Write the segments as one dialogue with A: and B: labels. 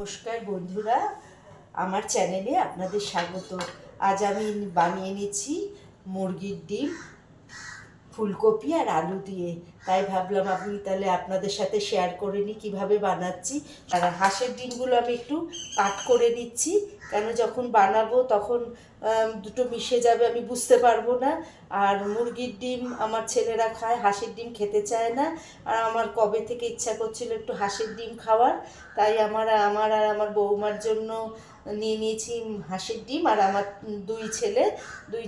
A: নমস্কার বন্ধুরা, আমার চ্যানেলে আপনাদের স্বাগত। আজ আমি বানিয়ে নিচ্ছি মুরগির ডিম ফুলকপি আর আলু দিয়ে। তাই ভাবলাম আমি তাহলে আপনাদের সাথে শেয়ার করে নিই কীভাবে বানাচ্ছি। আর হাঁসের ডিমগুলো আমি একটু কাট করে নিচ্ছি, কেন যখন বানাবো তখন দুটো মিশে যাবে, আমি বুঝতে পারবো না। আর মুরগির ডিম আমার ছেলেরা খায়, হাঁসের ডিম খেতে চায় না। আর আমার কবে থেকে ইচ্ছা করছিল একটু হাঁসের ডিম খাওয়ার, তাই আমার আর আমার বৌমার জন্য নিয়ে নিয়েছি হাঁসের ডিম। আর আমার দুই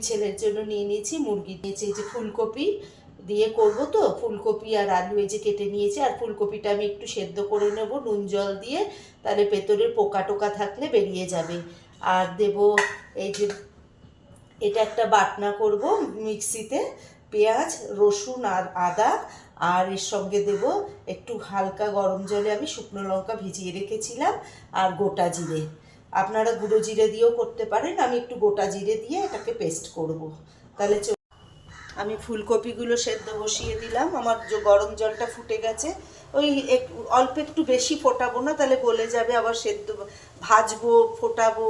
A: ছেলের জন্য নিয়ে নিয়েছি মুরগি। নিয়েছি এই যে ফুলকপি দিয়ে করব, তো ফুলকপি আর আলু এই যে কেটে নিয়েছি। আর ফুলকপিটা আমি একটু সেদ্ধ করে নেব নুন জল দিয়ে, তাহলে ভেতরের পোকা টোকা থাকলে বেরিয়ে যাবে। আর দেব এই যে এটা একটা বাটনা করব মিক্সিতে, পেঁয়াজ রসুন আর আদা। আর এর সঙ্গে দেব একটু হালকা গরম জলে আমি শুকনো লঙ্কা ভিজিয়ে রেখেছিলাম আর গোটা জিরে। আপনারা গুঁড়ো জিরে দিয়েও করতে পারেন, আমি একটু গোটা জিরে দিয়ে এটাকে পেস্ট করব। তাহলে আমি ফুলকপিগুলো সেদ্ধ বসিয়ে দিলাম, আমার যে গরম জলটা ফুটে গেছে। ওই অল্প একটু বেশি ফোটাবো না, তাহলে গলে যাবে, আবার সেদ্ধ ভাজবো ফোটাবো,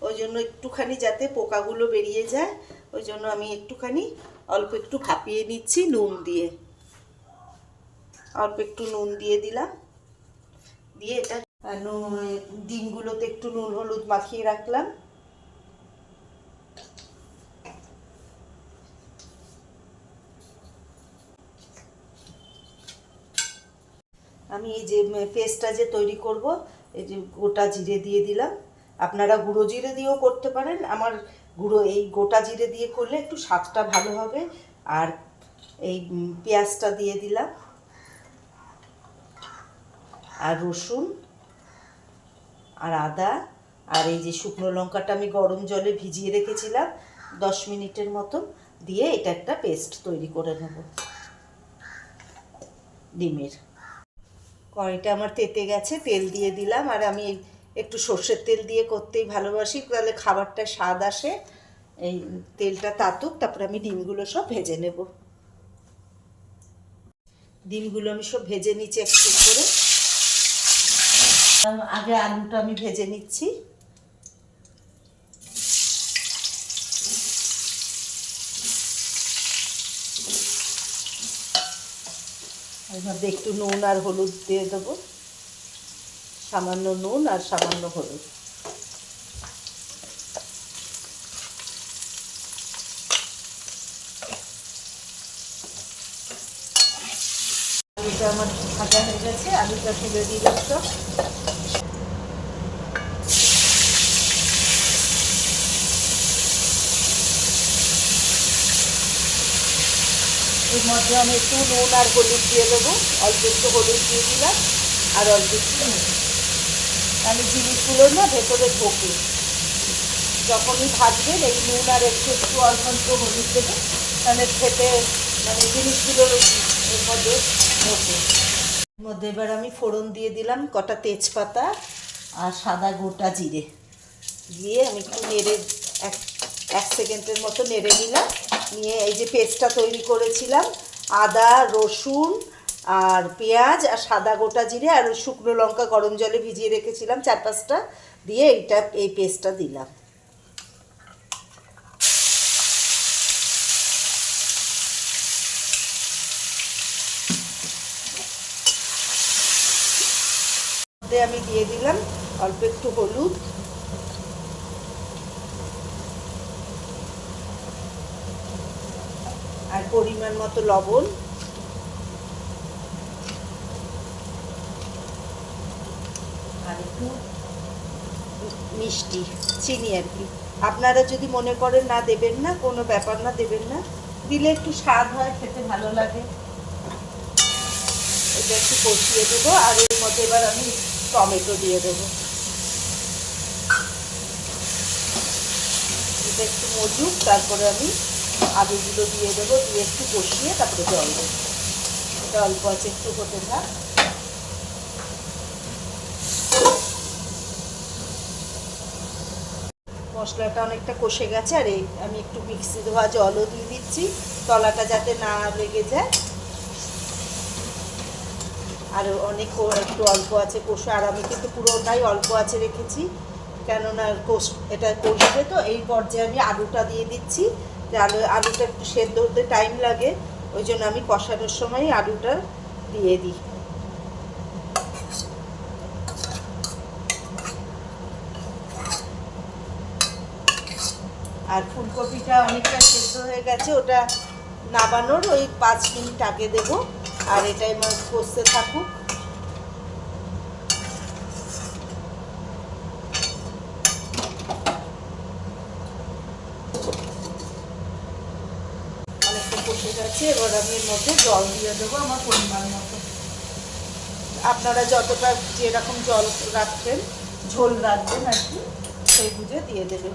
A: ওই জন্য একটুখানি যাতে পোকাগুলো বেরিয়ে যায়, ওই জন্য আমি একটুখানি অল্প একটু ভাপিয়ে নিচ্ছি নুন দিয়ে। অল্প একটু নুন দিয়ে দিলাম, দিয়ে এটা ডিমগুলোতে একটু নুন হলুদ মাখিয়ে রাখলাম। আমি এই যে পেস্টটা যে তৈরি করব, এই যে গোটা জিরে দিয়ে দিলাম। আপনারা গুঁড়ো জিরে দিয়েও করতে পারেন, আমার এই গোটা জিরে দিয়ে করলে একটু স্বাদটা ভালো হবে। আর এই পেঁয়াজটা দিয়ে দিলাম, আর রসুন আর আদা, আর এই যে শুকনো লঙ্কাটা আমি গরম জলে ভিজিয়ে রেখেছিলাম 10 মিনিটের মতো, দিয়ে এটা একটা পেস্ট তৈরি করে নেব ডিমের। কড়াইটা আমার তেতে গেছে, তেল দিয়ে দিলাম। আর আমি একটু সর্ষের তেল দিয়ে করতেই ভালোবাসি, তাহলে খাবারটা স্বাদ আসে। এই তেলটা তাতুক, তারপরে আমি ডিমগুলো সব ভেজে নেব। ডিমগুলো আমি সব ভেজে নিচ্ছি একটু করে। আগে আলুটা আমি ভেজে নিচ্ছি। এভাবে একটু নুন আর হলুদ দিয়ে দেবো, সামান্য নুন আর সামান্য হলুদ। আলুটা আমার ভাজা হয়ে গেছে, আলুটা তুলে দিলাম সব। এর মধ্যে আমি একটু নুন আর হলুদ দিয়ে দেবো, অল্প একটু হলুদ দিয়ে দিলাম আর অল্প একটু নুন, তাহলে জিনিসগুলো না ভেতরে ঢোকে। যখনই ভাজবেন এই নুন আর একটু একটু অল্প অল্প হলুদ দেবেন, তাহলে খেতে মানে জিনিসগুলোর এর মধ্যে ঢোকে। এর মধ্যে এবার আমি ফোড়ন দিয়ে দিলাম কটা তেজপাতা আর সাদা গোটা জিরে দিয়ে আমি একটু নেড়ে এক সেকেন্ডের মতো নেড়ে নিলাম। নিয়ে এই যে পেস্টটা তৈরি করেছিলাম, আদা রসুন আর পেঁয়াজ আর সাদা গোটা জিরে আর শুকনো লঙ্কা গরম জলে ভিজিয়ে রেখেছিলাম 4-5টা, দিয়ে এই পেস্টটা দিলাম। আমি দিয়ে দিলাম অল্প একটু হলুদ আর পরিমাণ মতো লবণ, আর একটু মিষ্টি চিনি আর কি। আপনারা যদি মনে করেন না দেবেন না, কোনো ব্যাপার না, দেবেন না, দিলে একটু স্বাদ হয়, খেতে ভালো লাগে। এটা একটু কষিয়ে দেবো। আর এর মধ্যে এবার আমি টমেটো দিয়ে দেবো। এটা একটু মজুক, তারপরে আমি আলুগুলো দিয়ে দেবো, দিয়ে একটু কষিয়ে তারপরে জল দেবো। এটা অল্প আছে, একটু হতে থাক। মশলাটা অনেকটা কষে গেছে, আর এই আমি একটু মিক্সি ধোয়া জলও দিয়ে দিচ্ছি, তলাটা যাতে না লেগে যায়। আর অনেক একটু অল্প আছে কষে, আর আমি কিন্তু পুরোটাই অল্প আছে রেখেছি, কেননা এটা কষবে। তো এই পর্যায়ে আমি আলুটা দিয়ে দিচ্ছি, যে আলুটা একটু সেদ্ধ হতে টাইম লাগে, ওই জন্য আমি কষানোর সময় আলুটা দিয়ে দিই। আর ফুলকপিটা অনেকটা সেদ্ধ হয়ে গেছে, ওটা নাবানোর ওই 5 মিনিট আগে দেবো। আর এটাই আমার কষতে থাকুক। অনেকটা কষে গেছে, এবার আমি এর মধ্যে জল দিয়ে দেবো আমার পরিমাণ মতো। আপনারা যতটা যেরকম জল রাখবেন, ঝোল রাখবেন আর কি, সেই বুঝে দিয়ে দেবেন।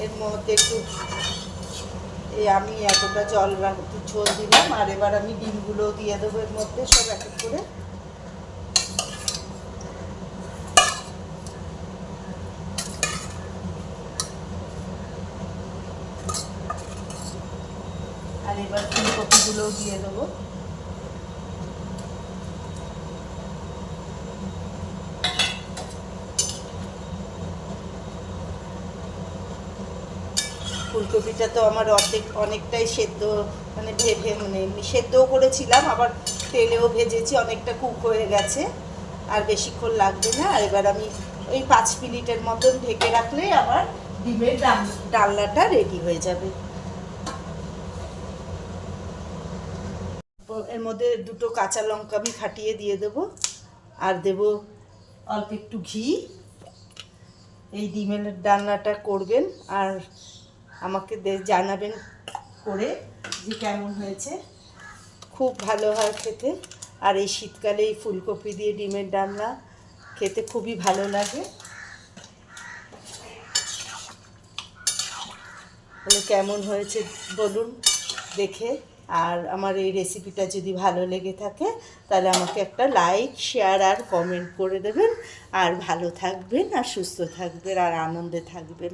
A: এর মধ্যে একটু আমি এতটা ঝোল দিলাম। আর এবার আমি ডিমগুলো দিয়ে দেবো এর মধ্যে, সব এক এক করে। আর এবার ফুলকপিগুলোও দিয়ে দেবো। ফুলকপিটা তো আমার অনেকটাই সেদ্ধ, মানে সেদ্ধও করেছিলাম, আবার তেলেও ভেজেছি, অনেকটা কুক হয়ে গেছে, আর বেশিক্ষণ লাগবে না। আর এবার আমি ওই 5 মিনিটের মতন ঢেকে রাখলে আমার ডিমের ডালনাটা রেডি হয়ে যাবে। এর মধ্যে 2টো কাঁচা লঙ্কা আমি ফাটিয়ে দিয়ে দেবো, আর দেব অল্প একটু ঘি। এই ডিমের ডালনাটা করবেন আর আমাকে জানাবেন করে যে কেমন হয়েছে। খুব ভালো হয় খেতে, আর এই শীতকালে এই ফুলকপি দিয়ে ডিমের ডালনা খেতে খুবই ভালো লাগে। তাহলে কেমন হয়েছে বলুন দেখে। আর আমার এই রেসিপিটা যদি ভালো লেগে থাকে তাহলে আমাকে একটা লাইক, শেয়ার আর কমেন্ট করে দেবেন। আর ভালো থাকবেন, আর সুস্থ থাকবেন, আর আনন্দে থাকবেন।